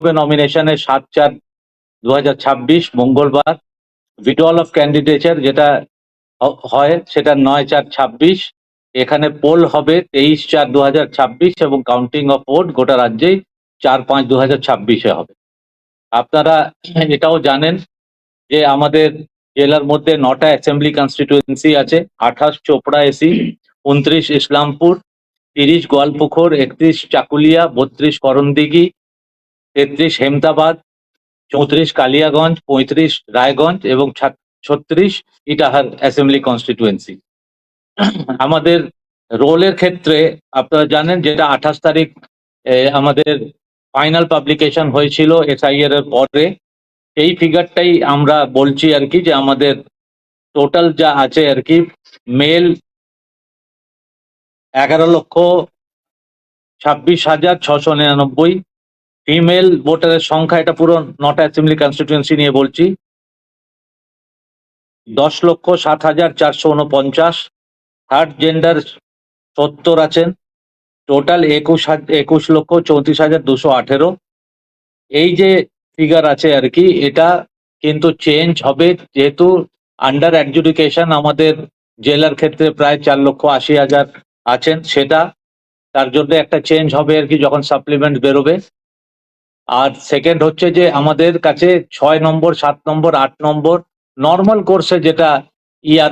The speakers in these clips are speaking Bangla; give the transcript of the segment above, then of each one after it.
নমিনেশনে 7/4/2026 মঙ্গলবার। উইথড্রল অফ ক্যান্ডিডেচার যেটা হয় সেটা 9/4/26। এখানে পোল হবে 23/4/2026 এবং কাউন্টিং অফ ভোট গোটা রাজ্যেই 4/5/2026 হবে। আপনারা এটাও জানেন যে আমাদের জেলার মধ্যে 9টা অ্যাসেম্বলি কনস্টিটিউয়েন্সি আছে। 28 চোপড়া এসি, 29 ইসলামপুর, 30 গোয়ালপুখুর, 31 চাকুলিয়া, 32 করণদিঘি, 33 হেমদাবাদ, 34 কালিয়াগঞ্জ, 35 রায়গঞ্জ এবং 36 ইটাহার অ্যাসেম্বলি কনস্টিটিউয়েন্সি। আমাদের রোলের ক্ষেত্রে আপনারা জানেন যেটা 28 তারিখ আমাদের ফাইনাল পাবলিকেশন হয়েছিল এসআইআর এর পরে। এই ফিগারটাই আমরা বলছি আর কি, যে আমাদের টোটাল যা আছে আর কি, মেল 11,26,699, ফিমেল ভোটারের সংখ্যা, এটা পুরো 9টা অ্যাসেম্বলি কনস্টিটিউয়েন্সি নিয়ে বলছি, 10,07,449। থার্ড জেন্ডার 70 আছেন। টোটাল 21,34,218। এই যে ফিগার আছে আর কি, এটা কিন্তু চেঞ্জ হবে, যেহেতু আন্ডার অ্যাডজুডিকেশন আমাদের জেলার ক্ষেত্রে প্রায় 4,80,000 আছেন, সেটা তার জন্য একটা চেঞ্জ হবে আর কি যখন সাপ্লিমেন্ট বেরোবে। আর সেকেন্ড হচ্ছে যে আমাদের কাছে 6 নম্বর, 7 নম্বর, 8 নম্বর নর্মাল কোর্সে যেটা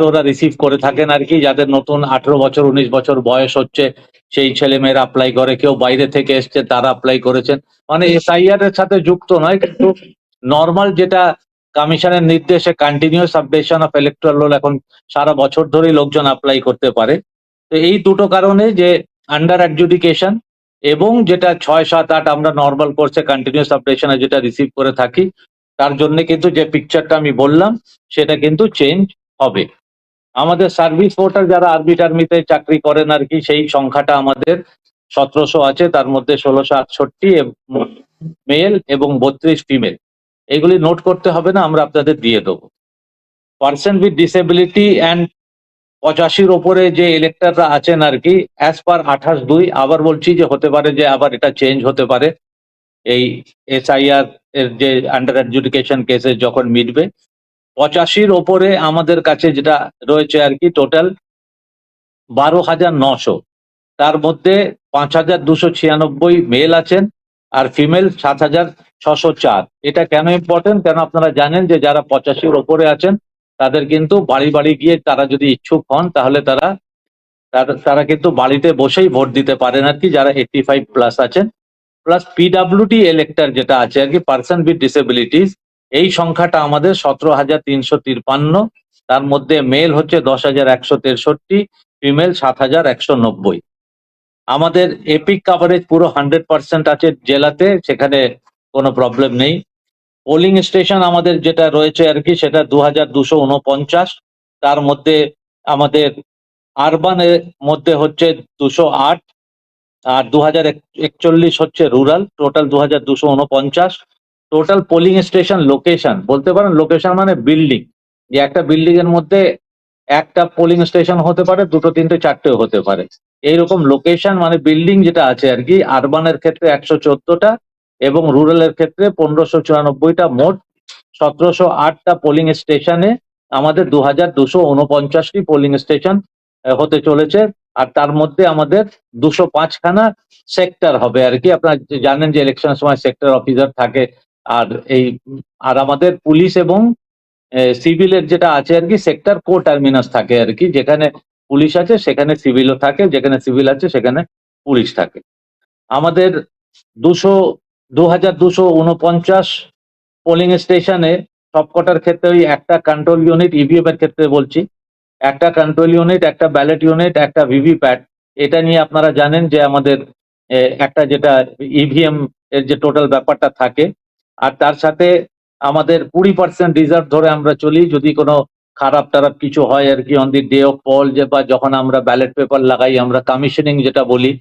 ওরা রিসিভ করে থাকেন আর কি, যাদের নতুন 18 বছর 19 বছর বয়স হচ্ছে সেই ছেলেমেয়েরা অ্যাপ্লাই করে, কেউ বাইরে থেকে এসছে তারা অ্যাপ্লাই করেছেন, মানে এসআইআর এর সাথে যুক্ত নয়, কিন্তু নর্মাল যেটা কমিশনের নির্দেশে continuous updation of electoral roll এখন সারা বছর ধরেই লোকজন অ্যাপ্লাই করতে পারে। তো এই দুটো কারণে, যে আন্ডার অ্যাডজুডিকেশন এবং যেটা 6, 7, 8 আমরা নর্মাল কোর্সে কন্টিনিউয়াস আপডেশনে যেটা রিসিভ করে থাকি, তার জন্য কিন্তু যে পিকচারটা আমি বললাম সেটা কিন্তু চেঞ্জ হবে। আমাদের সার্ভিস ভোটার যারা আর্মি টার্মিতে চাকরি করেন আর কি, সেই সংখ্যাটা আমাদের 1700 আছে, তার মধ্যে 1668 মেল এবং 32 ফিমেল। এগুলি নোট করতে হবে না, আমরা আপনাদের দিয়ে দেবো। পার্সন উইথ ডিসেবিলিটি অ্যান্ড 85-র ওপরে যে ইলেক্টররা আছেন আর কি, অ্যাজ পার 28/2, আবার বলছি যে হতে পারে যে আবার এটা চেঞ্জ হতে পারে এই এসআইআর এর যে আন্ডার অ্যাডজুডিকেশন কেসে যখন মিটবে। 85-র ওপরে আমাদের কাছে যেটা রয়েছে আর কি, টোটাল 12,900, তার মধ্যে 5,296 মেল আছেন আর ফিমেল 7,604। এটা কেন ইম্পর্টেন্ট? কেন আপনারা জানেন যে যারা 85-র ওপরে আছেন তাদের কিন্তু বাড়ি বাড়ি গিয়ে তারা যদি ইচ্ছুক হন তাহলে তারা কিন্তু বাড়িতে বসেই ভোট দিতে পারেন আর কি, যারা 85+ আছেন। প্লাস পিডাব্লিউডি ইলেক্টর যেটা আছে আর কি, পার্সন উইথ ডিসেবিলিটিস, এই সংখ্যাটা আমাদের 17,353। তার মধ্যে মেল হচ্ছে 10,163, ফিমেল 7,190। আমাদের এপিক কাভারেজ পুরো 100% আছে জেলাতে, সেখানে কোনো প্রবলেম নেই। পোলিং স্টেশন আমাদের যেটা রয়েছে আর কি, সেটা 2,249। তার মধ্যে আমাদের আরবানের মধ্যে হচ্ছে 208 আর 2,041 হচ্ছে rural, total 2,249। Total polling station location বলতে পারেন, লোকেশন মানে বিল্ডিং, যে একটা বিল্ডিং এর মধ্যে একটা পোলিং স্টেশন হতে পারে, 2, 3, 4 হতে পারে, এইরকম লোকেশন মানে বিল্ডিং যেটা আছে আর কি। আরবানের ক্ষেত্রে 114টা এবং রুরালের ক্ষেত্রে 1,594টা, মোট 1,708টা পোলিং স্টেশনে আমাদের 2,249টি পোলিং স্টেশন হতে চলেছে। আর তার মধ্যে আমাদের 205খানা সেক্টর হবে আর কি। আপনারা জানেন যে ইলেকশনের সময় সেক্টর অফিসার থাকে, আর আমাদের পুলিশ এবং সিভিলের যেটা আছে আর কি, সেক্টর কো টার্মিনাস থাকে আর কি, যেখানে পুলিশ আছে সেখানে সিভিলও থাকে, যেখানে সিভিল আছে সেখানে পুলিশ থাকে। আমাদের 2,249 পোলিং স্টেশনে সবকটার ক্ষেত্রে ওই একটা কন্ট্রোল ইউনিট, ইভিএম এর ক্ষেত্রে বলছি, একটা কন্ট্রোল ইউনিট, একটা ব্যালট ইউনিট, একটা ভিভিপ্যাট। এটা নিয়ে আপনারা জানেন যে আমাদের একটা যেটা ইভিএম এর যে টোটাল ব্যাপারটা থাকে, আর তার সাথে আমাদের 20% রিজার্ভ ধরে আমরা চলি, যদি কোনো খারাপ টারাপ কিছু হয় আর কি অন দি ডে অফ পল, যে বা যখন আমরা ব্যালট পেপার লাগাই, আমরা কমিশনিং যেটা বলি,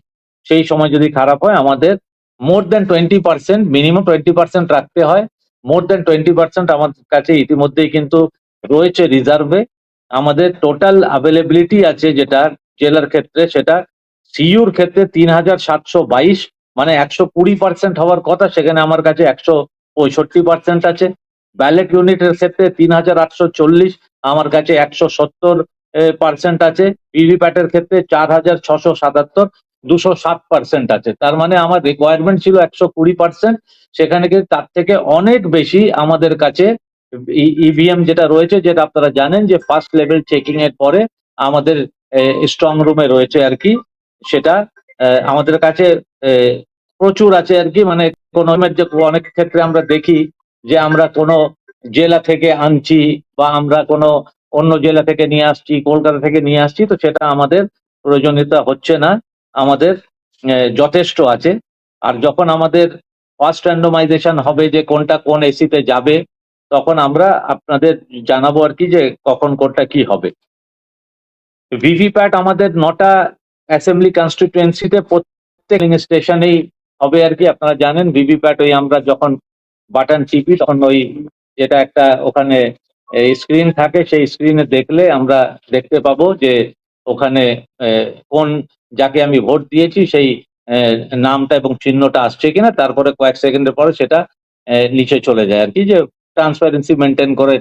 সেই সময় যদি খারাপ হয় আমাদের মোর দেন 20%, মিনিমাম 20% রাখতে হয়। মোর দেন 20% আমাদের কাছে ইতিমধ্যেই কিন্তু রয়েছে রিজার্ভে। আমাদের টোটাল অ্যাভেলেবিলিটি আছে যেটা জেলার ক্ষেত্রে, সেটা সিইউর ক্ষেত্রে 3,722, মানে 120% হওয়ার কথা, সেখানে আমার কাছে 165% আছে। ব্যালেট ইউনিটের ক্ষেত্রে 3840, আমার কাছে 170% আছে। ভিভিপ্যাটের ক্ষেত্রে 4677, 207% আছে। তার মানে আমার রিকোয়ারমেন্ট ছিল 120%, সেখানে কিন্তু তার থেকে অনেক বেশি আমাদের কাছে ইভিএম যেটা রয়েছে, যেটা আপনারা জানেন যে ফার্স্ট লেভেল চেকিং এর পরে আমাদের স্ট্রং রুমে রয়েছে আর কি, সেটা আমাদের কাছে প্রচুর আছে আর কি। মানে কোনো যে অনেক ক্ষেত্রে আমরা দেখি যে আমরা কোনো জেলা থেকে আনছি বা আমরা কোনো অন্য জেলা থেকে নিয়ে আসছি, কলকাতা থেকে নিয়ে আসছি, তো সেটা আমাদের প্রয়োজনীয়তা হচ্ছে না, আমাদের যথেষ্ট আছে। আর যখন আমাদের ফার্স্ট র্যান্ডমাইজেশন হবে যে কোনটা কোন এসিতে যাবে, তখন আমরা আপনাদের জানাবো আর কি যে কখন কোনটা কি হবে। ভিভিপ্যাট আমাদের 9টা অ্যাসেম্বলি কনস্টিটুয়েন্সিতে প্রত্যেক স্টেশনেই হবে আর কি। আপনারা জানেন ভিভিপ্যাট ওই আমরা যখন বাটন টিপি তখন ওই যেটা একটা ওখানে স্ক্রিন থাকে, সেই স্ক্রিনে দেখলে আমরা দেখতে পাবো যে ওখানে কোন যাকে আমি ভোট দিয়েছি সেই নামটা এবং চিহ্নটা আসছে কিনা। তারপরে কয়েক সেকেন্ডের পরে সেটা নিচে চলে যায় আর কি, যে ট্রান্সপারেন্সি মেনটেন করে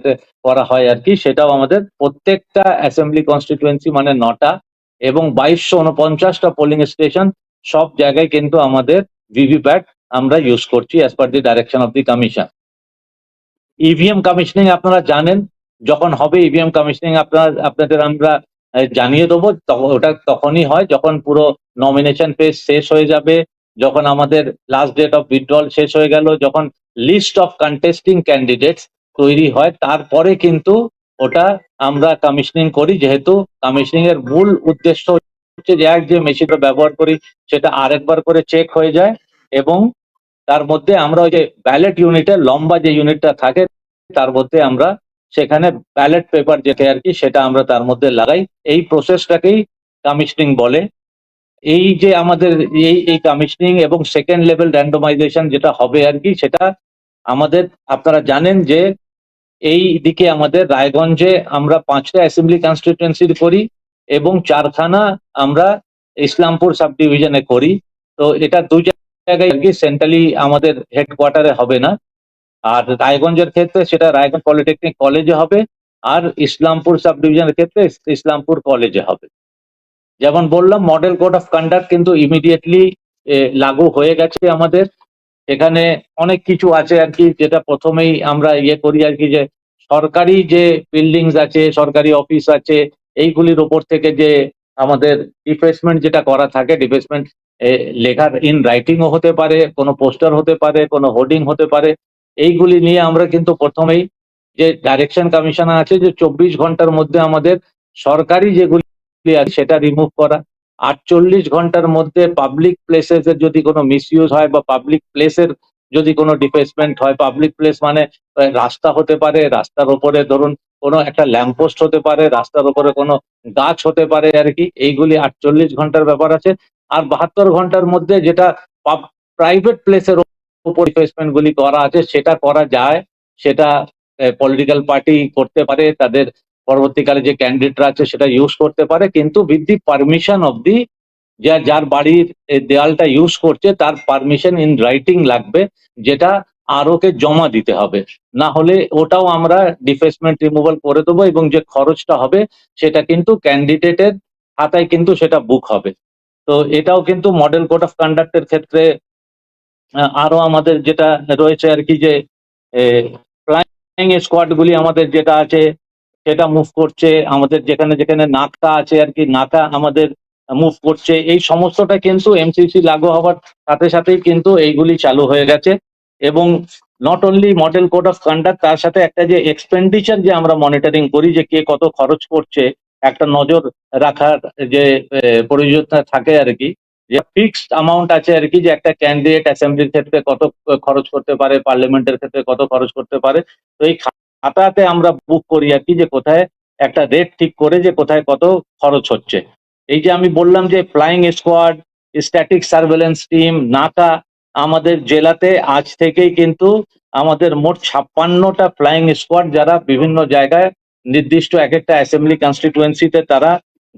করা হয় আর কি। সেটাও আমাদের প্রত্যেকটা অ্যাসেম্বলি কনস্টিটুয়েন্সি মানে 9টা এবং 2249টা পোলিং স্টেশন, সব জায়গায় কিন্তু আমাদের ভিভিপ্যাট আমরা ইউজ করছি as per the direction of the commission. EVM commissioning আপনারা জানেন, যখন হবে ইভিএম কমিশনিং আপনাদের আমরা জানিয়ে দেবো। ওটা তখনই হয় যখন পুরো নমিনেশন ফেজ শেষ হয়ে যাবে, যখন আমাদের লাস্ট ডেট অফ উইথড্রল শেষ হয়ে গেল, যখন লিস্ট অফ কন্টেস্টিং ক্যান্ডিডেটস তৈরি হয়, তারপরে কিন্তু ওটা আমরা কমিশনিং করি। যেহেতু কমিশনিং এর মূল উদ্দেশ্য হচ্ছে যে মেশিনটা ব্যবহার করি সেটা আরেকবার করে চেক হয়ে যায়, এবং তার মধ্যে আমরা ওই যে ব্যালেট ইউনিটের লম্বা যে ইউনিটটা থাকে তার মধ্যে আমরা সেখানে ব্যালেট পেপার যেটা আর কি সেটা আমরা তার মধ্যে লাগাই। এই প্রসেসটাকেই কমিশনিং বলে। এই যে আমাদের এই কমিশনিং এবং সেকেন্ড লেভেল র্যান্ডমাইজেশন যেটা হবে আর কি, সেটা আমাদের আপনারা জানেন যে এই দিকে আমাদের রায়গঞ্জে আমরা 5টা অ্যাসেম্বলি কনস্টিটুয়েন্সি করি এবং 4খানা আমরা ইসলামপুর সাব ডিভিশনে করি। তো এটা দু জায়গায় আর কি, সেন্ট্রালি আমাদের হেডকোয়ার্টারে হবে না। আর রায়গঞ্জের ক্ষেত্রে সেটা রায়গঞ্জ পলিটেকনিক কলেজে হবে, আর ইসলামপুর সাব ডিভিশনের ক্ষেত্রে ইসলামপুর কলেজে হবে। যেমন বললাম, মডেল কোড অফ কন্ডাক্ট কিন্তু ইমিডিয়েটলি লাগু হয়ে গেছে আমাদের। এখানে অনেক কিছু আছে আর কি, যেটা প্রথমেই আমরা করি আর কি, যে সরকারি যে বিল্ডিংস আছে, সরকারি অফিস আছে, এইগুলির ওপর থেকে যে আমাদের ডিফেসমেন্ট যেটা করা থাকে, ডিফেসমেন্ট লেখার ইন রাইটিংও হতে পারে, কোনো পোস্টার হতে পারে, কোনো হোর্ডিং হতে পারে, এইগুলি নিয়ে আমরা কিন্তু প্রথমেই যে ডাইরেকশন কমিশন আছে যে 24 ঘন্টার মধ্যে আমাদের সরকারি যেগুলি আছে সেটা রিমুভ করা। 48 ঘন্টার মধ্যে পাবলিক প্লেসেস এর যদি কোনো মিসইউজ হয় বা পাবলিক প্লেসের যদি কোনো ডিফেসমেন্ট হয়, পাবলিক প্লেস মানে রাস্তা হতে পারে, রাস্তার ওপরে ধরুন কোনো একটা ল্যাম্পপোস্ট হতে পারে, রাস্তার ওপরে কোনো গাছ হতে পারে আর কি, এইগুলি 48 ঘন্টার ব্যাপার আছে। আর 72 ঘন্টার মধ্যে যেটা প্রাইভেট প্লেসের উপর ডিফেসমেন্ট গুলি করা আছে সেটা করা যায়, সেটা পলিটিক্যাল পার্টি করতে পারে, তাদের পরবর্তীকালে যে ক্যান্ডিডেটরা আছে সেটা ইউজ করতে পারে, কিন্তু with the permission of the যার বাড়ির দেয়ালটা ইউজ করছে তার পারমিশন ইন রাইটিং লাগবে, যেটা আরওকে জমা দিতে হবে। না হলে ওটাও আমরা ডিফেসমেন্ট রিমুভাল করে দেবো, এবং যে খরচটা হবে সেটা কিন্তু ক্যান্ডিডেটের খাতায় কিন্তু সেটা বুক হবে। তো এটাও কিন্তু মডেল কোড অফ কন্ডাক্টের ক্ষেত্রে আরো আমাদের যেটা রয়েছে আর কি, যে ফ্লাইং স্কোয়াড গুলি আমাদের যেটা আছে সেটা মুভ করছে, আমাদের যেখানে যেখানে নাকা আছে আর কি নাকা আমাদের মুভ করছে। এই সমস্তটা কিন্তু এমসিসি লাগু হওয়ার সাথে সাথেই কিন্তু এইগুলি চালু হয়ে গেছে। এবং not only model code of conduct, তার সাথে একটা যে এক্সপেন্ডিচার যে আমরা মনিটরিং করি যে কে কত খরচ করছে, একটা নজর রাখার যে প্রয়োজনীয়তা থাকে আর কি, যে ফিক্সড অ্যামাউন্ট আছে আর কি, যে একটা ক্যান্ডিডেট অ্যাসেম্বলির ক্ষেত্রে কত খরচ করতে পারে, পার্লামেন্টের ক্ষেত্রে কত খরচ করতে পারে। তো এই খাতাতে আমরা বুক করি আর কি, যে কোথায় একটা রেট ঠিক করে যে কোথায় কত খরচ হচ্ছে। এই যে আমি বললাম যে flying squad, static surveillance team, নাকা, আমাদের জেলাতে আজ থেকেই কিন্তু আমাদের মোট 56টা ফ্লাইং স্কোয়াড যারা বিভিন্ন জায়গায় নির্দিষ্ট এক একটা অ্যাসেম্বলি কনস্টিটুয়েন্সিতে তারা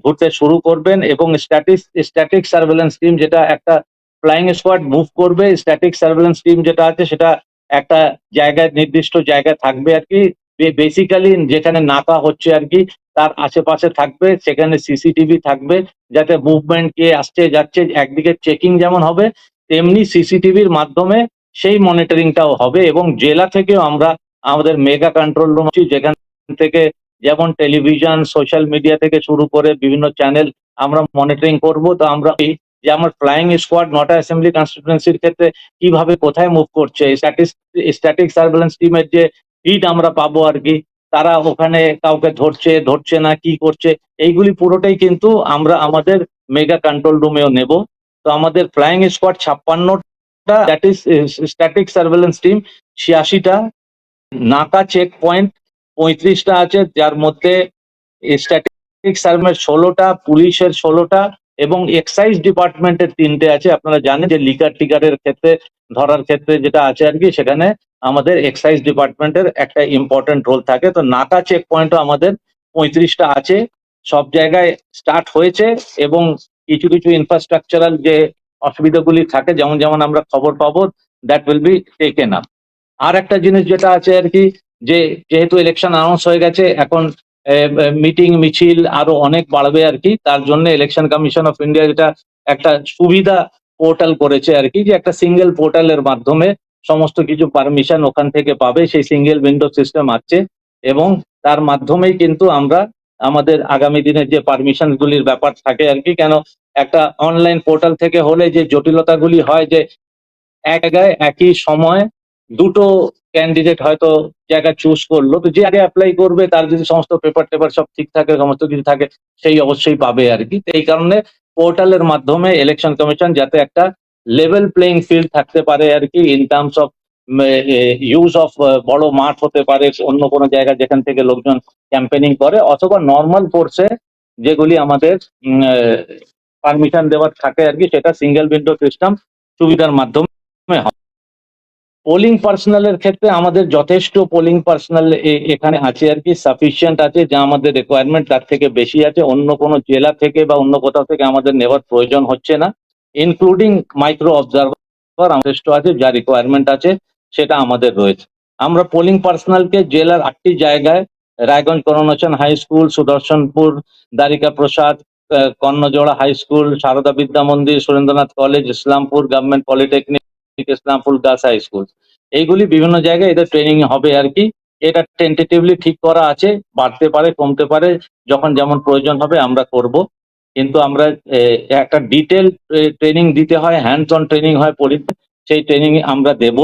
ঘুরতে শুরু করবেন। এবং স্ট্যাটিক সার্ভেলেন্স টিম যেটা একটা ফ্লাইং স্কোয়াড মুভ করবে, স্ট্যাটিক সার্ভেলেন্স টিম যেটা আছে সেটা একটা জায়গায় নির্দিষ্ট জায়গায় থাকবে আর কি, বেসিক্যালি যেখানে নাকা হচ্ছে আর কি তার আশেপাশে থাকবে, সেখানে সিসিটিভি থাকবে, যাতে মুভমেন্ট কে আসছে যাচ্ছে একদিকে চেকিং যেমন হবে তেমনি সিসিটিভির মাধ্যমে সেই মনিটরিংটাও হবে। এবং জেলা থেকেও আমরা আমাদের মেগা কন্ট্রোল রুম যেখান থেকে যেমন টেলিভিশন সোশ্যাল মিডিয়া থেকে শুরু করে বিভিন্ন চ্যানেল আমরা মনিটরিং করব। তো আমরা যে আমার ফ্লাইং স্কোয়াড নটা অ্যাসেম্বলি কনস্টিটিউয়েন্সির ক্ষেত্রে কিভাবে কোথায় মুভ করছে, স্ট্যাটিক সার্ভেলেন্স টিমের যে হিট আমরা পাবো আর কি, তারা ওখানে কাউকে ধরছে ধরছে না কি করছে, এইগুলি পুরোটাই কিন্তু আমরা আমাদের মেগা কন্ট্রোল রুমেও নেব। তো আমাদের ফ্লাইং স্কোয়াড 56টা, that is static surveillance team 86টা, নাকা চেক পয়েন্ট 35টা আছে, যার মধ্যে স্ট্যাটিক সার্ভের 16টা, পুলিশের 16টা এবং এক্সাইজ ডিপার্টমেন্টের 3টে আছে। আপনারা জানেন যে লিকার টিকারের ক্ষেত্রে ধরার ক্ষেত্রে যেটা আছে আর কি, সেখানে আমাদের এক্সাইজ ডিপার্টমেন্টের একটা ইম্পর্টেন্ট রোল থাকে। তো নাকা চেক পয়েন্টও আমাদের 35টা আছে, সব জায়গায় স্টার্ট হয়েছে। এবং কিছু কিছু ইনফ্রাস্ট্রাকচারাল যে অসুবিধাগুলি থাকে, যেমন যেমন আমরা খবর পাবো, that will be taken up. আর একটা জিনিস যেটা আছে আর কি, যে যেহেতু ইলেকশন অ্যানাউন্স হয়ে গেছে, এখন মিটিং মিছিল আরো অনেক বাড়বে আর কি, তার জন্য ইলেকশন কমিশন অফ ইন্ডিয়া যেটা একটা সুবিধা পোর্টাল করেছে আর কি, যে একটা সিঙ্গেল পোর্টালের মাধ্যমে সমস্ত কিছু পারমিশন ওখান থেকে পাবে, সেই সিঙ্গেল উইন্ডো সিস্টেম আছে। এবং তার মাধ্যমেই কিন্তু আমরা আমাদের আগামী দিনের যে পারমিশন গুলির ব্যাপার থাকে আর কি, কেন একটা অনলাইন পোর্টাল থেকে হলে যে জটিলতাগুলি হয়, যে এক জায়গায় একই সময় দুটো ক্যান্ডিডেট হয়তো জায়গা চুজ করলো, তো যে আগে অ্যাপ্লাই করবে তার যদি সমস্ত পেপার টেপার সব ঠিক থাকে, সমস্ত কিছু থাকে, সেই অবশ্যই পাবে আর কি। তো এই কারণে পোর্টালের মাধ্যমে ইলেকশন কমিশন যাতে একটা লেভেল প্লেইং ফিল্ড থাকতে পারে আর কি, in terms of use of বড় মাঠ হতে পারে অন্য কোনো জায়গা যেখান থেকে লোকজন ক্যাম্পেনিং করে, অথবা নর্মাল ফোর্সে যেগুলি আমাদের পারমিশন দেওয়ার থাকে আর কি, সেটা সিঙ্গেল উইন্ডো সিস্টেম সুবিধার মাধ্যমে হয়। পোলিং পার্সোনালের ক্ষেত্রে আমাদের যথেষ্ট পোলিং পার্সোনাল এখানে আছে আর কি, সাফিসিয়েন্ট আছে, যা আমাদের রিকোয়ারমেন্ট তার থেকে বেশি আছে, অন্য কোনো জেলা থেকে বা অন্য কোথাও থেকে আমাদের নেওয়ার প্রয়োজন হচ্ছে না। ইনক্লুডিং মাইক্রো অবজারভার যথেষ্ট আছে, যা রিকোয়ারমেন্ট আছে সেটা আমাদের রয়েছে। আমরা পোলিং পার্সোনালকে জেলার 8টি জায়গায়, Raiganj Karunachal high school, Sudarshanpur Dwarika Prasad, Karnajora high school, Sarada Vidya Mandir, Surendranath college, Islampur government polytechnic, Islampur girls high school, এইগুলি বিভিন্ন জায়গায় এদের ট্রেনিং হবে আর কি। এটা টেন্টেটিভলি ঠিক করা আছে, বাড়তে পারে কমতে পারে, যখন যেমন প্রয়োজন হবে আমরা করব। কিন্তু আমরা একটা ডিটেল ট্রেনিং দিতে হয়, হ্যান্ডস অন ট্রেনিং হয় পুলিশ, সেই ট্রেনিং আমরা দেব।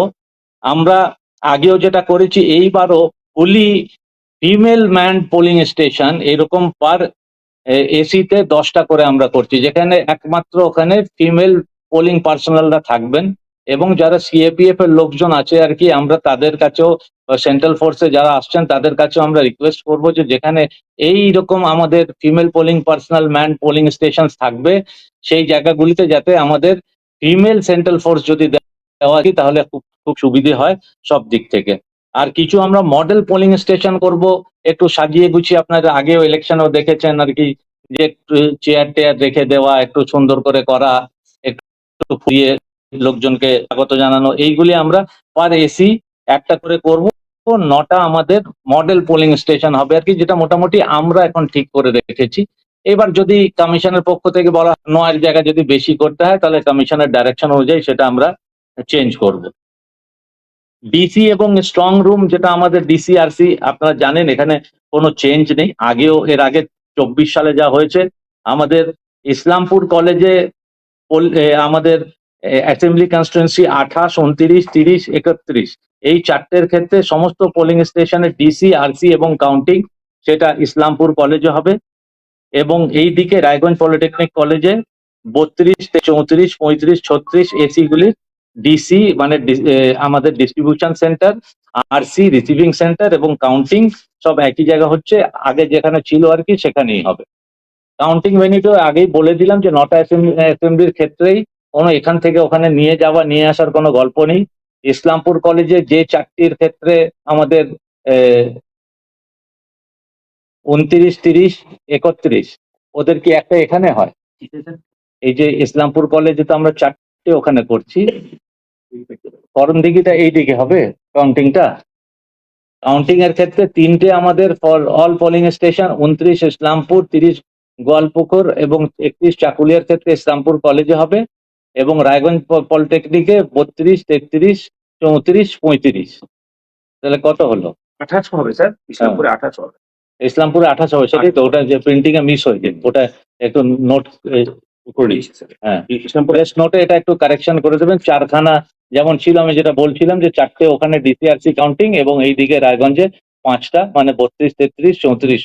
আমরা আগেও যেটা করেছি, এইবারও ফুলি ফিমেল ম্যান পোলিং স্টেশন এরকম পার এসিতে 10টা করে আমরা করছি, যেখানে একমাত্র ওখানে ফিমেল পোলিং পার্সোনালরা থাকবেন। এবং যারা সিএপিএফ এর লোকজন আছে আর কি, আমরা তাদের কাছেও, সেন্ট্রাল ফোর্সে যারা আসছেন তাদের কাছেও আমরা রিকোয়েস্ট করবো যে যেখানে এই রকম আমাদের female polling personal man polling station থাকবে, সেই জায়গাগুলিতে যাতে আমাদের ফিমেল সেন্ট্রাল ফোর্স যদি দেওয়া হয় তাহলে খুব খুব সুবিধে হয় সব দিক থেকে। আর কিছু আমরা মডেল পোলিং স্টেশন করব, একটু সাজিয়ে গুছিয়ে, আপনারা আগেও ইলেকশনেও দেখেছেন আর কি, যে একটু চেয়ার টেয়ার রেখে দেওয়া, একটু সুন্দর করে করা, একটু ফুরিয়ে লোকজনকে স্বাগত জানানো, এইগুলি আমরা পার এসি একটা করে করব। 9টা আমাদের মডেল পোলিং স্টেশন হবে আর কি, যেটা মোটামুটি আমরা এখন ঠিক করে রেখেছি। এবার যদি কমিশনের পক্ষ থেকে বলা 9-এর জায়গায় যদি বেশি করতে হয়, তাহলে কমিশনের ডাইরেকশন অনুযায়ী সেটা আমরা চেঞ্জ করব। ডিসি এবং স্ট্রং রুম যেটা আমাদের ডিসিআরসি, আপনারা জানেন এখানে কোনো চেঞ্জ নেই, আগেও এর আগে 24 সালে যা হয়েছে, আমাদের ইসলামপুর কলেজে আমাদের অ্যাসেম্বলি কনস্টিটুয়েন্সি 28, 29, 30, 31, এই 4টের ক্ষেত্রে সমস্ত পোলিং স্টেশনের ডিসি আরসি এবং কাউন্টিং সেটা ইসলামপুর কলেজে হবে। এবং এই দিকে রায়গঞ্জ পলিটেকনিক কলেজে 32, 34, 35, 36 এসি গুলি ডিসি মানে আমাদের distribution centre, RC receiving centre এবং কাউন্টিং সব একই জায়গা হচ্ছে, আগে যেখানে ছিল আর কি সেখানেই হবে। কাউন্টিং ভেন্যুটা আগেই বলে দিলাম যে 9টা অ্যাসেম্বলির ক্ষেত্রেই কোনো এখান থেকে ওখানে নিয়ে যাওয়া নিয়ে আসার কোনো গল্প নেই। ইসলামপুর কলেজে যে 4টির ক্ষেত্রে আমাদের 29, 30, 31, ওদের কি একটা এখানে হয়? এই যে ইসলামপুর কলেজে তো আমরা চারটে ওখানে করছি। করণদিঘিটা এইদিকে হবে কাউন্টিংটা। কাউন্টিং এর ক্ষেত্রে তিনটে আমাদের for all polling station, 29 Islampur, 30 Goalpokhar এবং 31 চাকুলিয়ার ক্ষেত্রে ইসলামপুর কলেজে হবে, এবং রায়গঞ্জ পলিটেকনিকে 32, 33, 34, 35। তাহলে কত হলো? 28 হবে স্যার, ইসলামপুরে 28 হবে। ইসলামপুরে 28 হবে, সেটাই তো, ওটা যে প্রিন্টিং এ মিস হয়েছে, ওটা একটু নোট করে দিয়েছি স্যার। হ্যাঁ, ইসলামপুরে প্রেস নোটে এটা একটু কারেকশন করে দেবেন। চারখানা যেমন ছিল, আমি যেটা বলছিলাম যে চারটে ওখানে ডিসিআরসি কাউন্টিং, এবং এইদিকে রায়গঞ্জে 5টা, মানে 32, 33, 34,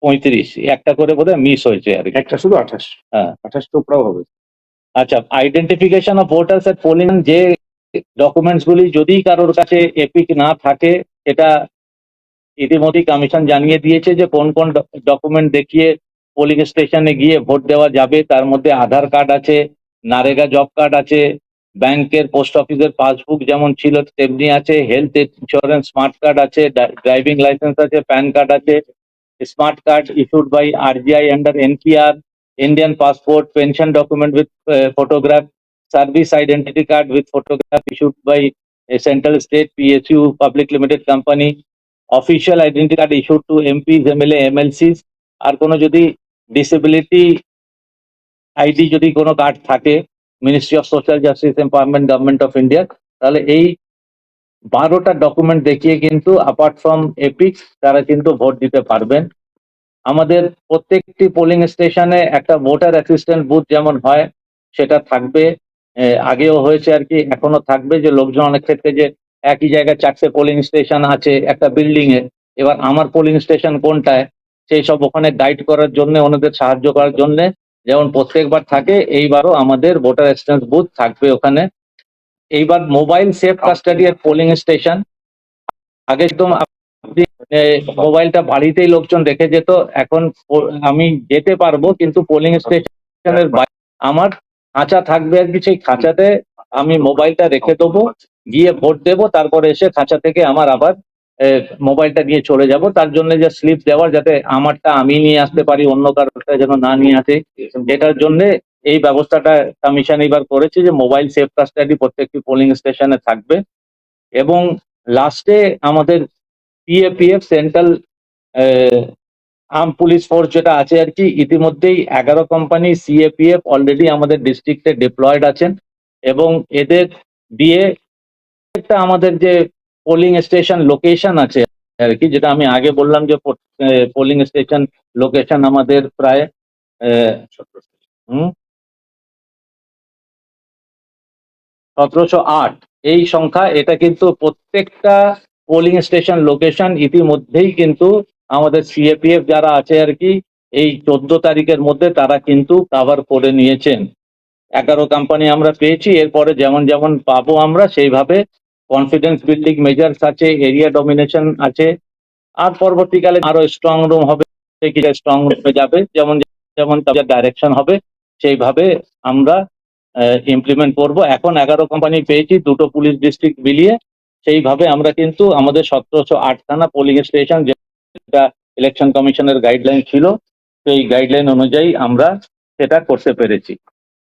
35, একটা করে বোধহয় মিস হয়েছে আর কি। একটা শুধু 28। হ্যাঁ, 28 চোপড়াও হবে। আচ্ছা, identification of voters at polling, যে ডকুমেন্টস গুলি যদি কারোর কাছে এপিক না থাকে, এটা ইতিমধ্যেই কমিশন জানিয়ে দিয়েছে যে কোন কোন ডকুমেন্ট দেখিয়ে পোলিং স্টেশনে গিয়ে ভোট দেওয়া যাবে। তার মধ্যে আধার কার্ড আছে, নারেগা জব কার্ড আছে, ব্যাংকের, পোস্ট অফিসের পাসবুক যেমন ছিল তেমনি আছে, হেলথ ইন্স্যুরেন্স স্মার্ট কার্ড আছে, ড্রাইভিং লাইসেন্স আছে, প্যান কার্ড আছে, smart card issued by RGI under NPR, Indian passport, pension document with photograph, service identity card with photograph issued by central state PSU public limited company, official identity card issued to MPs, MLA, MLCs, আর কোনো যদি ডিসেবিলিটি আইডি যদি কোনো কার্ড থাকে, ministry of social justice empowerment, government of India, তাহলে এই 12টা ডকুমেন্ট দেখিয়ে কিন্তু অ্যাপার্ট ফ্রম এপিক্স তারা কিন্তু ভোট দিতে পারবেন। আমাদের প্রত্যেকটি পোলিং স্টেশনে একটা ভোটার অ্যাসিস্ট্যান্ট বুথ যেমন হয় সেটা থাকবে, আগেও হয়েছে আর কি, এখনো থাকবে। যে লোকজন অনেক ক্ষেত্রে যে একই জায়গায় 4টে পোলিং স্টেশন আছে একটা বিল্ডিং এ, এবার আমার পোলিং স্টেশন কোনটায়, সেই সব ওখানে গাইড করার জন্য, ওনাদের সাহায্য করার জন্য যেমন প্রত্যেকবার থাকে, এইবারও আমাদের ভোটার অ্যাসিস্ট্যান্ট বুথ থাকবে ওখানে। এইবার মোবাইল সেফ কাস্টাডি এর পোলিং স্টেশন, আগে একদম আপনি মোবাইলটা বাড়িতেই লোকজন রেখে যেত, এখন আমি যেতে পারবো কিন্তু পোলিং স্টেশনের বাইরে আমার খাঁচা থাকবে আর কি, সেই খাঁচাতে আমি মোবাইলটা রেখে দেবো, গিয়ে ভোট দেবো, তারপরে এসে খাঁচা থেকে আমার আবার মোবাইলটা নিয়ে চলে যাব। তার জন্য যে স্লিপ দেওয়ার, যাতে আমারটা আমি নিয়ে আসতে পারি, অন্য কারোরটা যেন না নিয়ে আসে, এটার জন্য এই ব্যবস্থাটা কমিশন এবার করেছে যে মোবাইল সেফ কাস্টাডি প্রত্যেকটি পোলিং স্টেশনে থাকবে। এবং লাস্টে আমাদের CAPF, central arm police force যেটা আছে আর কি, ইতিমধ্যেই 11 কোম্পানি সিএপিএফ অলরেডি আমাদের ডিস্ট্রিক্টে ডিপ্লয়েড আছেন, এবং এদের দিয়ে একটা আমাদের যে পোলিং স্টেশন লোকেশন আছে আর কি, যেটা আমি আগে বললাম যে পোলিং স্টেশন লোকেশন আমাদের প্রায় 1708 এই সংখ্যা। এটা কিন্তু প্রত্যেকটা পোলিং স্টেশন লোকেশন ইতিমধ্যেই কিন্তু আমাদের সিএপিএফ যারা আছে আর কি, এই 14 তারিখের মধ্যে তারা কিন্তু কভার করে নিয়েছেন। 11 কোম্পানি আমরা পেয়েছি, এরপরে যেমন যেমন পাবো আমরা সেইভাবে কনফিডেন্স বিল্ডিং মেজার্স আছে, এরিয়া ডমিনেশন আছে, আর পরবর্তীকালে আরো স্ট্রং রুম হবে, কিছু স্ট্রং রুমে যাবে, যেমন যেমন তাদের ডাইরেকশন হবে সেইভাবে আমরা ইমপ্লিমেন্ট করব। এখন 11 কোম্পানি পেয়েছি, 2টো পুলিশ ডিস্ট্রিক্ট মিলিয়ে, সেইভাবে আমরা কিন্তু আমাদের 1708 খানা পোলিং স্টেশন, যেটা ইলেকশন কমিশনের গাইডলাইন ছিল, সেই গাইডলাইন অনুযায়ী আমরা সেটা করতে পেরেছি।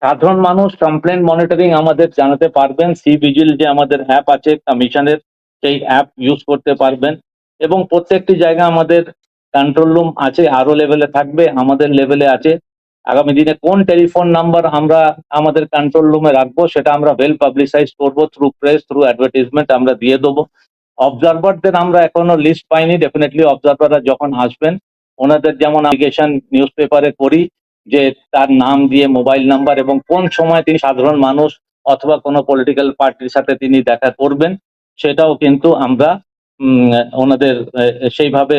সাধারণ মানুষ কমপ্লেন মনিটরিং আমাদের জানাতে পারবেন, সি ভিজিল যে আমাদের অ্যাপ আছে কমিশনের, সেই অ্যাপ ইউজ করতে পারবেন। এবং প্রত্যেকটি জায়গা আমাদের কন্ট্রোল রুম আছে, আরো লেভেলে থাকবে, আমাদের লেভেলে আছে। আগামী দিনে কোন টেলিফোন নাম্বার আমরা আমাদের কন্ট্রোল রুমে রাখবো সেটা আমরা ওয়েল পাবলিসাইজ করবো, থ্রু প্রেস, থ্রু অ্যাডভার্টিজমেন্ট আমরা দিয়ে দেবো। অবজারভারদের আমরা এখনো লিস্ট পাইনি, ডেফিনেটলি অবজারভাররা যখন আসবেন ওনাদের যেমন অ্যাপ্লিকেশন নিউজ পেপারে করি, যে তার নাম দিয়ে মোবাইল নাম্বার এবং কোন সময় তিনি সাধারণ মানুষ অথবা কোনো পলিটিক্যাল পার্টির সাথে তিনি দেখা করবেন, সেটাও কিন্তু আমরা ওনাদের সেইভাবে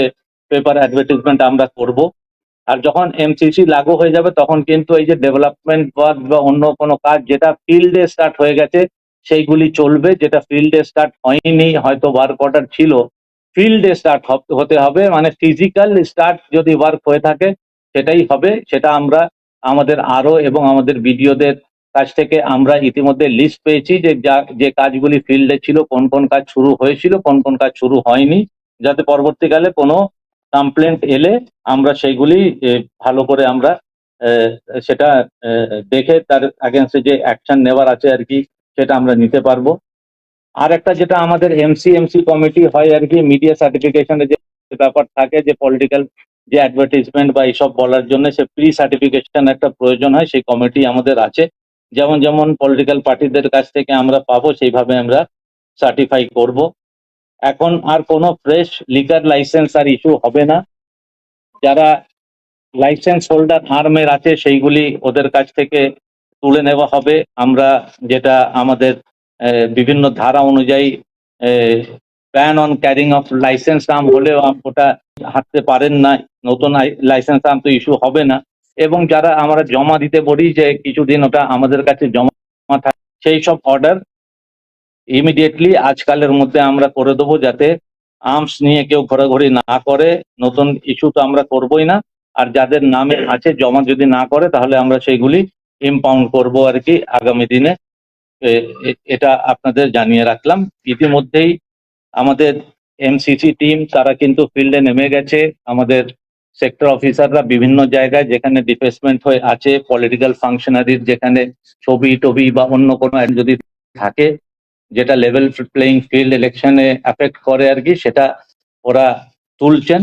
পেপার অ্যাডভার্টিজমেন্ট আমরা করব। আর যখন এমসিসি লাগু হয়ে যাবে তখন কিন্তু এই যে ডেভেলপমেন্ট ওয়ার্ক বা অন্য কোনো কাজ যেটা ফিল্ডে স্টার্ট হয়ে গেছে সেইগুলি চলবে, যেটা ফিল্ডে স্টার্ট হয়নি, হয়তো ওয়ার্ক অর্ডার ছিল, ফিল্ডে স্টার্ট হতে হবে, মানে ফিজিক্যাল স্টার্ট যদি ওয়ার্ক হয়ে থাকে সেটাই হবে। সেটা আমরা আমাদের আরও এবং আমাদের বিডিওদের কাছ থেকে আমরা ইতিমধ্যে লিস্ট পেয়েছি যে কাজগুলি ফিল্ডে ছিল, কোন কোন কাজ শুরু হয়েছিল, কোন কোন কাজ শুরু হয়নি, যাতে পরবর্তীকালে কোনো কমপ্লেন্ট এলে আমরা সেইগুলি ভালো করে আমরা আহ, সেটা দেখে তার এগেনস্টে যে অ্যাকশন নেওয়ার আছে আর কি সেটা আমরা নিতে পারবো। আর একটা যেটা আমাদের এমসি কমিটি হয় আর কি, মিডিয়া সার্টিফিকেশনের যে ব্যাপার থাকে, যে পলিটিক্যাল যে অ্যাডভার্টাইজমেন্ট বা এইসব বলার জন্য সে প্রি সার্টিফিকেশন একটা প্রয়োজন হয়, সেই কমিটি আমাদের আছে। যেমন যেমন পলিটিক্যাল পার্টিদের কাছ থেকে আমরা পাবো সেইভাবে আমরা সার্টিফাই করব। এখন আর কোনো ফ্রেশ লিকার লাইসেন্স আর ইস্যু হবে না। যারা লাইসেন্স হোল্ডার আর্মের আছে সেইগুলি ওদের কাছ থেকে তুলে নেওয়া হবে। আমরা যেটা আমাদের বিভিন্ন ধারা অনুযায়ী ban on carrying of licence arm হলেও ওটা হাঁটতে পারেন না, নতুন লাইসেন্স আর্ম তো ইস্যু হবে না। এবং যারা আমরা জমা দিতে বলি যে কিছুদিন ওটা আমাদের কাছে জমা থাকে, সেই সব অর্ডার ইমিডিয়েটলি আজকালের মধ্যে আমরা করে দেবো, যাতে আর্মস নিয়ে কেউ ঘোরাঘুরি না করে। নতুন ইস্যু তো আমরা করবোই না, আর যাদের নামে আছে জমা যদি না করে তাহলে আমরা সেইগুলি ইম্পাউন্ড করব আর কি আগামী দিনে। এটা আপনাদের জানিয়ে রাখলাম। ইতিমধ্যেই আমাদের এমসিসি টিম তারা কিন্তু ফিল্ডে নেমে গেছে। আমাদের সেক্টর অফিসাররা বিভিন্ন জায়গায় যেখানে ডিপ্লেসমেন্ট হয়ে আছে, পলিটিক্যাল ফাংশনারির যেখানে ছবি টবি বা অন্য কোনো যদি থাকে যেটা লেভেল প্লেইং ফিল্ড ইলেকশনে অ্যাফেক্ট করে আর কি, সেটা ওরা তুলছেন।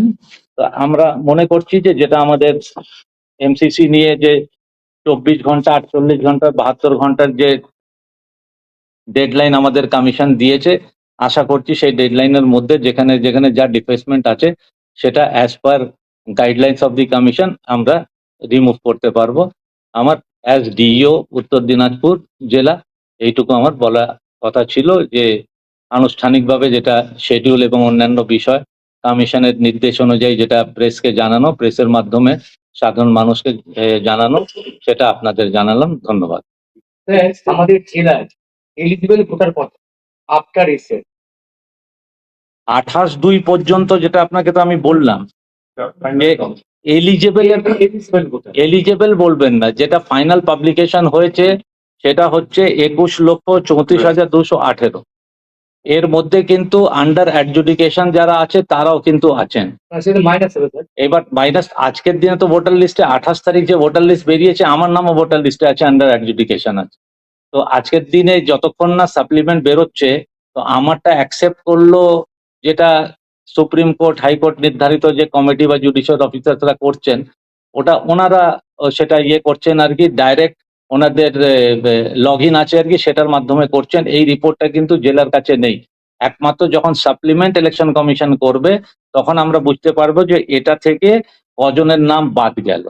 তো আমরা মনে করছি যে যেটা আমাদের এমসিসি নিয়ে যে 24 ঘন্টা, 48 ঘন্টা, 72 ঘন্টার যে ডেডলাইন আমাদের কমিশন দিয়েছে, আশা করছি সেই ডেডলাইনের মধ্যে যেখানে যেখানে যা ডিফেসমেন্ট আছে সেটা as per guidelines of the commission আমরা রিমুভ করতে পারবো। আমার অ্যাজ ডিইও উত্তর দিনাজপুর জেলা এইটুকু আমার বলা কথা ছিল, যে আনুষ্ঠানিকভাবে যেটা শিডিউল এবং অন্যান্য বিষয় কমিশনের নির্দেশ অনুযায়ী যেটা প্রেসকে জানানো, প্রেসের মাধ্যমে সাধারণ মানুষকে জানানো, সেটা আপনাদের জানালাম। ধন্যবাদ। আমাদের জেলায় এলিজিবল ভোটার কত আফটার এসে? 28/2 পর্যন্ত যেটা আপনাকে তো আমি বললাম, এলিজেবল বলবেন না, যেটা ফাইনাল পাবলিকেশন হয়েছে সেটা হচ্ছে 21,34,218। এর মধ্যে কিন্তু আন্ডার অ্যাডজুডিকেশন যারা আছে তারাও কিন্তু আছেন। সেটা মাইনাস হবে স্যার। এবার মাইনাস আজকের দিনে তো ভোটার লিস্টে 28 তারিখ যে ভোটার লিস্ট বেরিয়েছে, আমার নামও ভোটার লিস্টে আছে, আন্ডার অ্যাডজুডিকেশন আছে। তো আজকের দিনে যতক্ষণ না সাপ্লিমেন্ট বেরোচ্ছে, তো আমারটা অ্যাকসেপ্ট করলো যেটা সুপ্রিম কোর্ট হাইকোর্ট নির্ধারিত যে কমিটি বা জুডিশিয়াল অফিসাররা করছেন, ওটা ওনারা সেটা ইয়ে করছেন আর কি, ডাইরেক্ট ওনাদের লগ ইন আছে আর কি, সেটার মাধ্যমে করছেন। এই রিপোর্টটা কিন্তু জেলার কাছে নেই। একমাত্র যখন সাপ্লিমেন্ট ইলেকশন কমিশন করবে তখন আমরা বুঝতে পারবো যে এটা থেকে কজনের নাম বাদ গেল।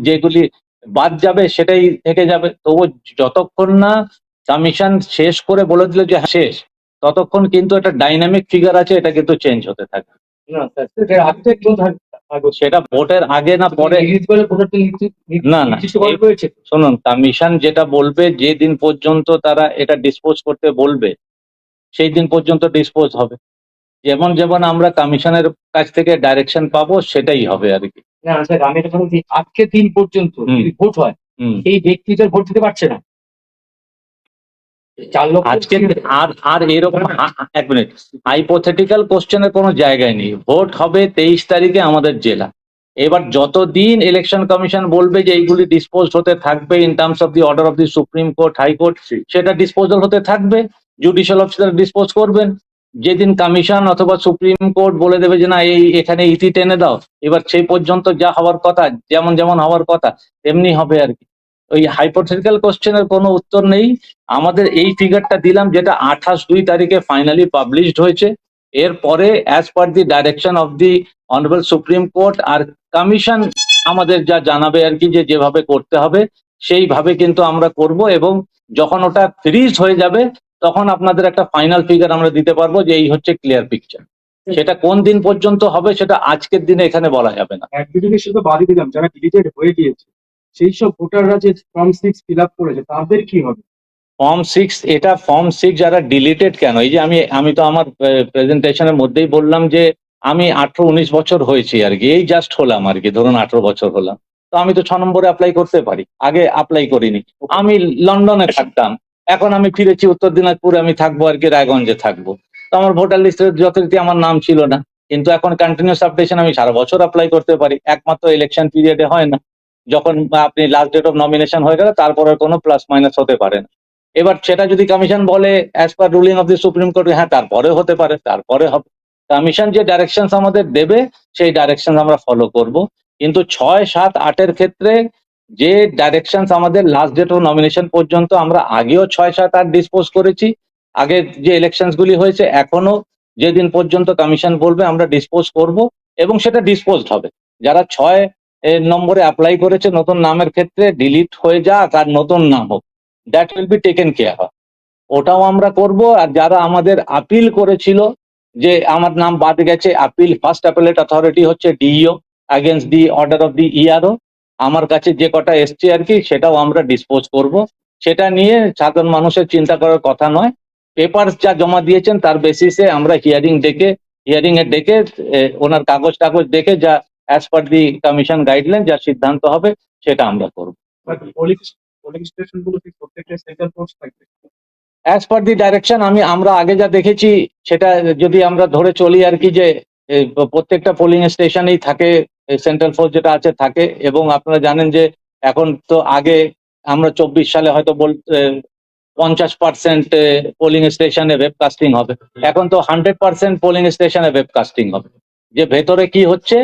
যেগুলি বাদ যাবে সেটাই থেকে যাবে। তবু যতক্ষণ না কমিশন শেষ করে বলে দিল যে হ্যাঁ শেষ, ততক্ষণ কিন্তু একটা ডাইনামিক ফিগার আছে, এটা কিন্তু চেঞ্জ হতে থাকে। না স্যার, সেটা আজকে কেউ সেটা ভোটের আগে না পরে, এলিজিবল ভোটার না না, হয়েছে। শুনুন, কমিশন যেটা বলবে, যে দিন পর্যন্ত তারা এটা ডিসপোজ করতে বলবে সেই দিন পর্যন্ত ডিসপোজ হবে। যেমন যেমন আমরা কমিশনের কাছ থেকে ডাইরেকশন পাবো সেটাই হবে আর কি। না স্যার, আমি এটা বলছি আজকে দিন পর্যন্ত যদি ভোট হয়, এই ব্যক্তিটার ভোট দিতে পারছে না। 4 লক্ষ আজকে আর আর এরকম এক মিনিট, হাইপোথেটিক্যাল কোশ্চেনের কোনো জায়গায় নেই। ভোট হবে 23 তারিখে আমাদের জেলা। এবার যতদিন ইলেকশন কমিশন বলবে যে এইগুলি ডিসপোজ হতে থাকবে in terms of the order of the supreme court high court, সেটা ডিসপোজাল হতে থাকবে, জুডিশিয়াল অফিসার ডিসপোজ করবেন। যেদিন কমিশন অথবা সুপ্রিম কোর্ট বলে দেবে যে না এই এখানে ইতি টেনে দাও, এবার সেই পর্যন্ত যা হওয়ার কথা, যেমন যেমন হওয়ার কথা তেমনি হবে আর কি। ওই হাইপোথেটিক্যাল কোশ্চেনের কোনো উত্তর নেই। আমাদের এই ফিগারটা দিলাম যেটা 28/2 তারিখে ফাইনালি পাবলিশড হয়েছে। এরপরে as per the direction of the honourable supreme court আর কমিশন আমাদের যা জানাবে আর কি, যে যেভাবে করতে হবে সেইভাবে কিন্তু আমরা করব। এবং যখন ওটা ফ্রিজ হয়ে যাবে তখন আপনাদের একটা ফাইনাল ফিগার আমরা দিতে পারবো যে এই হচ্ছে ক্লিয়ার পিকচার। সেটা কোন দিন পর্যন্ত হবে সেটা আজকের দিনে এখানে বলা যাবে না। অ্যাডজুডিকেশন তো বাদই দিলাম, যারা ডিলিটেড হয়ে গিয়েছে সেই সব ভোটাররা যে ফর্ম 6 ফিল আপ করেছে তাদের কি হবে? ফর্ম 6, এটা ফর্ম 6 যারা ডিলিটেড কেন, এই যে আমি তো আমার প্রেজেন্টেশনের মধ্যেই বললাম যে আমি 18-19 বছর হয়েছি আর কি, এই জাস্ট হলাম আর কি, ধরুন 18 বছর হলাম, তো আমি তো 6 নম্বরে অ্যাপ্লাই করতে পারি, আগে অ্যাপ্লাই করিনি। আমি লন্ডনে থাকতাম, এখন আমি ফিরেছি উত্তর দিনাজপুরে, আমি থাকবো আর কি, রায়গঞ্জে থাকবো। তো আমার ভোটার লিস্টের যথারীতি আমার নাম ছিল না, কিন্তু এখন কন্টিনিউস আপডেশন আমি সারা বছর অ্যাপ্লাই করতে পারি, একমাত্র ইলেকশন পিরিয়ডে হয় না। যখন আপনি লাস্ট ডেট অফ নমিনেশন হয়ে গেলে তারপরে কোনো প্লাস মাইনাস হতে পারে না। এবার সেটা যদি কমিশন বলে as per ruling of the supreme court, হ্যাঁ তারপরে হতে পারে, তারপরে হবে। কমিশন যে ডাইরেকশন আমাদের দেবে সেই ডাইরেকশন আমরা ফলো করব। কিন্তু 6, 7, 8-এর ক্ষেত্রে যে ডাইরেকশন আমাদের লাস্ট ডেট অফ নমিনেশন পর্যন্ত আমরা আগেও 6, 7, 8 ডিসপোজ করেছি, আগে যে ইলেকশনস গুলি হয়েছে, এখনো যেদিন পর্যন্ত কমিশন বলবে আমরা ডিসপোজ করব এবং সেটা ডিসপোজড হবে। যারা 6 নম্বরে অ্যাপ্লাই করেছে নতুন নামের ক্ষেত্রে ডিলিট হয়ে যাক আর নতুন নাম হোক, that will be taken care of, ওটাও আমরা করব। আর যারা আমাদের আপিল করেছিল যে আমার নাম বাদ গেছে, আপিল ফার্স্ট অ্যাপেলেট অথরিটি হচ্ছে DEO against the order of the ERO, আমার কাছে যে কটা এসছে আর কি সেটাও আমরা ডিসপোজ করব। সেটা নিয়ে সাধারণ মানুষের চিন্তা করার কথা নয়। পেপারস যা জমা দিয়েছেন তার বেসিসে আমরা হিয়ারিং এ ডেকে ওনার কাগজ টাগজ দেখে যা অ্যাজ পার দি কমিশন গাইডলাইন যা সিদ্ধান্ত হবে সেটা আমরা করব। পোলিং স্টেশন গুলো কি প্রত্যেকটা সেন্ট্রাল ফোর্স থাকবে? অ্যাজ পার দি ডাইরেকশন আমরা আগে যা দেখেছি সেটা যদি আমরা ধরে চলি আর কি, যে প্রত্যেকটা পোলিং স্টেশনেই থাকে সেন্ট্রাল ফোর্স যেটা আছে থাকে। এবং আপনারা জানেন যে এখন তো আগে আমরা 24 সালে হয়তো 50% পোলিং স্টেশনে ওয়েবকাস্টিং হবে, এখন তো 100% পোলিং স্টেশনে ওয়েবকাস্টিং হবে। যে ভেতরে কি হচ্ছে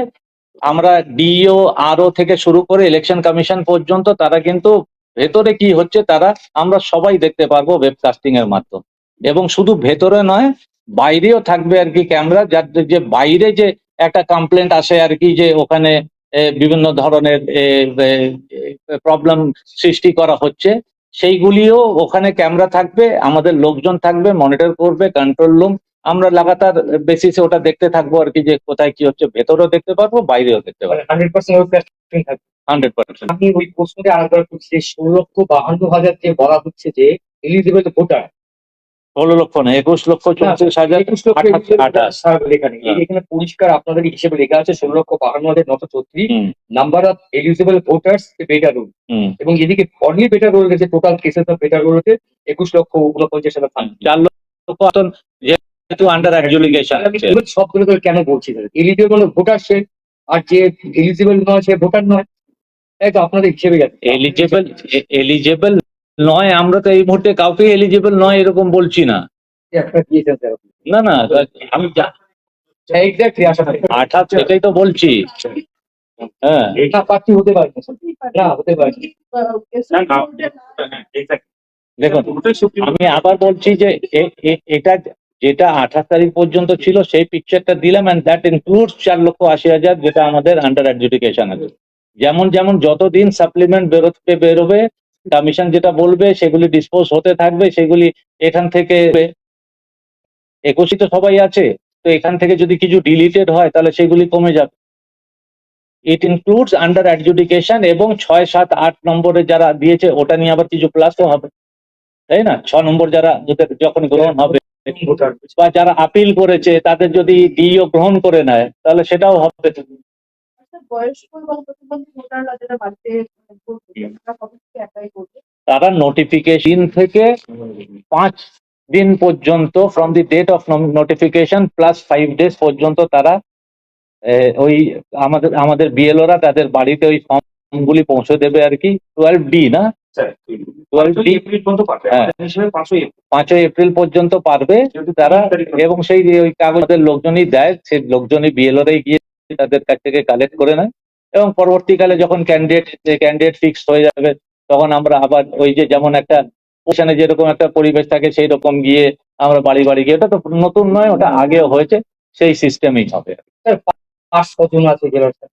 আমরা ডিইও আরও থেকে শুরু করে ইলেকশন কমিশন পর্যন্ত তারা কিন্তু ভেতরে কি হচ্ছে তারা আমরা সবাই দেখতে পারবো ওয়েবকাস্টিং এর মাধ্যমে। এবং শুধু ভেতরে নয়, বাইরেও থাকবে আর কি ক্যামেরা, যার যে বাইরে যে একটা কমপ্লেন্ট আসে আর কি যে ওখানে বিভিন্ন ধরনের প্রবলেম সৃষ্টি করা হচ্ছে, সেইগুলিও ওখানে ক্যামেরা থাকবে, আমাদের লোকজন থাকবে, মনিটর করবে, কন্ট্রোল রুম, আমরা লাগাতার বেসিসে ওটা দেখতে থাকবো আর কি যে কোথায় কি হচ্ছে, ভেতরেও দেখতে পারবো, বাইরেও দেখতে পারবো 100% ওয়েবকাস্টিং থাকবে। 100%। আমি ওই প্রশ্নটা আরেকবার করছি, 16,52,000 যে বলা হচ্ছে যে এলিজিবল ভোটার, 16,64,34,000 21,28,000 লেখা নেই। হ্যাঁ। এখানে পরিষ্কার আপনাদের হিসেবে লেখা আছে 16,52,934 hmm, number of eligible voters better roll, hmm. এবং এদিকে অনলি বেটার রোল রয়েছে total cases of better roll হচ্ছে 21,49,000 থাকবে। 4 লক্ষ আসন যেহেতু আন্ডার অ্যাডজুডিকেশন আছে। সবগুলো তো কেন বলছি এলিজিবল ভোটার সে, আর যে এলিজিবল নয় সে ভোটার নয়, তাই তো আপনাদের হিসেবে গেছে। এলিজেবল নয়, আমরা তো এই মুহূর্তে কাউকে এলিজেবল নয় এরকম বলছি না। একটা দিয়েছেন স্যার, না না, আমি এক্স্যাক্টলি আশা করি 28 সেটাই তো বলছি। হ্যাঁ, এটা প্রার্থী হতে পারে না, হতে পারে দেখুন আমি আবার বলছি যে এটা যেটা 28 তারিখ পর্যন্ত ছিল সেই পিকচারটা দিলাম, অ্যান্ড দ্যাট ইনক্লুডস 4,80,000 যেটা আমাদের আন্ডার অ্যাডজুডিকেশন আছে। যেমন যেমন যতদিন সাপ্লিমেন্ট বেরোবে কমিশন যেটা বলবে সেগুলি ডিসপোজ হতে থাকবে, সেগুলি এখান থেকে 21 তো সবাই আছে, তো এখান থেকে যদি কিছু ডিলিটেড হয় তাহলে সেগুলি কমে যাবে। ইট ইনক্লুডস আন্ডার অ্যাডজুডিকেশন এবং 6, 7, 8 নম্বরে যারা দিয়েছে ওটা নিয়ে আবার কিছু প্লাসও হবে, তাই না? 6 নম্বর যারা যখন গ্রহণ হবে ভোটার। বা যারা আপিল করেছে তাদের যদি ডিইও গ্রহণ করে নেয় তাহলে সেটাও হবে। বয়স্ক এবং প্রতিবন্ধী ভোটাররা যারা বাড়িতে করবে তারা কবে থেকে অ্যাপ্লাই করবে? তারা নোটিফিকেশন থেকে 5 দিন পর্যন্ত from the date of notification plus 5 days পর্যন্ত তারা ওই আমাদের বিএলওরা তাদের বাড়িতে ওই ফর্মগুলি পৌঁছে দেবে আর কি। 12D না, 12D এপ্রিল পর্যন্ত পারবে, হ্যাঁ। আমাদের হিসেবে 5ই এপ্রিল। 5 এপ্রিল পর্যন্ত পারবে তারা। এবং সেই ওই কাগজের লোকজনই দেয়, সেই লোকজনই বিএলওরাই গিয়ে তাদের কাছ থেকে কালেক্ট করে নেয়। এবং পরবর্তীকালে যখন ক্যান্ডিডেট ফিক্স হয়ে যাবে তখন আমরা আবার ওই যে যেমন একটা ওখানে যেরকম একটা পরিবেশ থাকে সেই রকম গিয়ে আমরা বাড়ি বাড়ি গিয়ে, ওটা তো নতুন নয়, ওটা আগেও হয়েছে, সেই সিস্টেমেই হবে। পাঁচ কজন আছে জেলার স্যার?